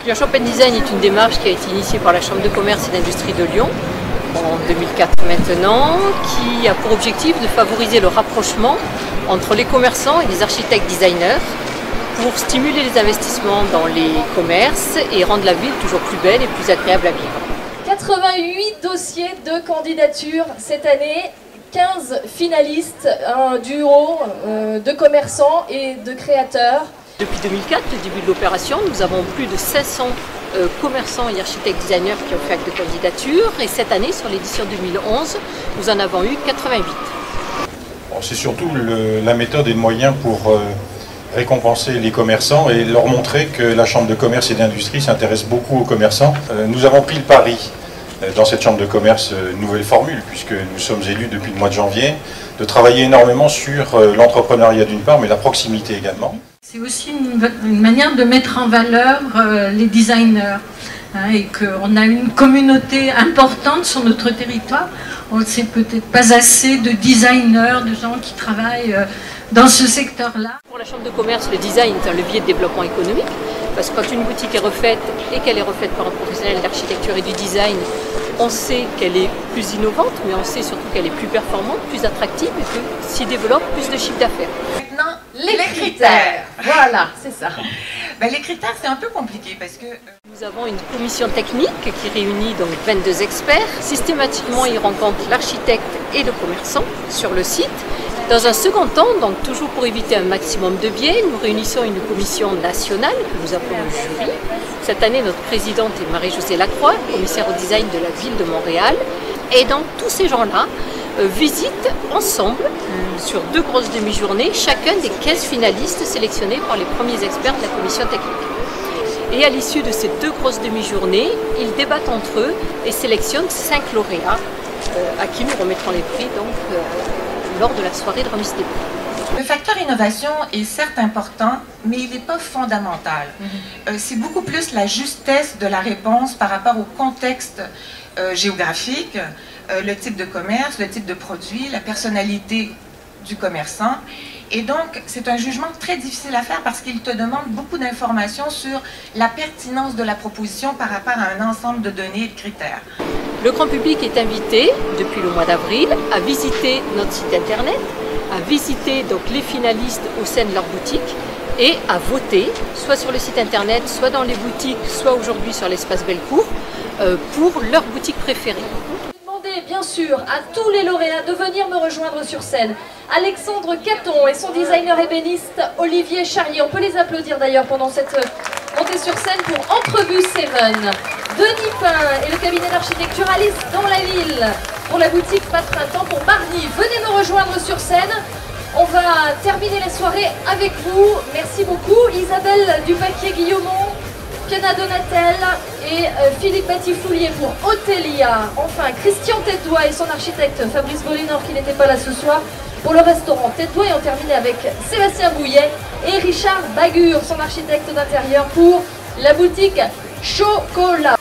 Expérience Open Design est une démarche qui a été initiée par la Chambre de commerce et d'industrie de Lyon en 2004 maintenant, qui a pour objectif de favoriser le rapprochement entre les commerçants et les architectes designers pour stimuler les investissements dans les commerces et rendre la ville toujours plus belle et plus agréable à vivre. 88 dossiers de candidature cette année, 15 finalistes, un duo de commerçants et de créateurs. Depuis 2004, le début de l'opération, nous avons plus de 500 commerçants et architectes designers qui ont fait acte de candidature. Et cette année, sur l'édition 2011, nous en avons eu 88. C'est surtout la méthode et le moyen pour récompenser les commerçants et leur montrer que la Chambre de commerce et d'industrie s'intéresse beaucoup aux commerçants. Nous avons pris le pari dans cette Chambre de commerce, une nouvelle formule, puisque nous sommes élus depuis le mois de janvier, de travailler énormément sur l'entrepreneuriat d'une part, mais la proximité également. C'est aussi une manière de mettre en valeur les designers, et qu'on a une communauté importante sur notre territoire. On ne sait peut-être pas assez de designers, de gens qui travaillent dans ce secteur-là. Pour la Chambre de commerce, le design est un levier de développement économique, parce que quand une boutique est refaite et qu'elle est refaite par un professionnel d'architecture et du design, on sait qu'elle est plus innovante, mais on sait surtout qu'elle est plus performante, plus attractive et que s'y développe plus de chiffre d'affaires. Maintenant, les critères. Voilà, c'est ça. Ben, les critères, c'est un peu compliqué parce que... Nous avons une commission technique qui réunit donc 22 experts. Systématiquement, ils rencontrent l'architecte et le commerçant sur le site. Dans un second temps, donc toujours pour éviter un maximum de biais, nous réunissons une commission nationale que nous appelons le jury. Cette année, notre présidente est Marie-Josée Lacroix, commissaire au design de la ville de Montréal. Et donc tous ces gens-là visitent ensemble, sur 2 grosses demi-journées, chacun des 15 finalistes sélectionnés par les premiers experts de la commission technique. Et à l'issue de ces 2 grosses demi-journées, ils débattent entre eux et sélectionnent 5 lauréats à qui nous remettrons les prix donc, lors de la soirée de remise des prix. Le facteur innovation est certes important, mais il n'est pas fondamental. C'est beaucoup plus la justesse de la réponse par rapport au contexte géographique, le type de commerce, le type de produit, la personnalité du commerçant. Et donc, c'est un jugement très difficile à faire parce qu'il te demande beaucoup d'informations sur la pertinence de la proposition par rapport à un ensemble de données et de critères. Le grand public est invité, depuis le mois d'avril, à visiter notre site internet, à visiter donc les finalistes au sein de leur boutique et à voter, soit sur le site internet, soit dans les boutiques, soit aujourd'hui sur l'espace Bellecour, pour leur boutique préférée. Demandez bien sûr à tous les lauréats de venir me rejoindre sur scène. Alexandre Caton et son designer ébéniste Olivier Charrier. On peut les applaudir d'ailleurs pendant cette montée sur scène pour Entrevue Seven. Denis Pain et le cabinet d'architecture Alice dans la ville pour la boutique Pas de Printemps pour Marny. Venez me rejoindre sur scène. On va terminer la soirée avec vous. Merci beaucoup Isabelle Dupaquier-Guillaumont, Piana Donatel et Philippe Batifoulier pour Hôtelia. Enfin, Christian Tête-Doigt et son architecte Fabrice Bolinor qui n'était pas là ce soir pour le restaurant Tête-Doigt. Et on termine avec Sébastien Bouillet et Richard Bagur, son architecte d'intérieur pour la boutique Chocolat.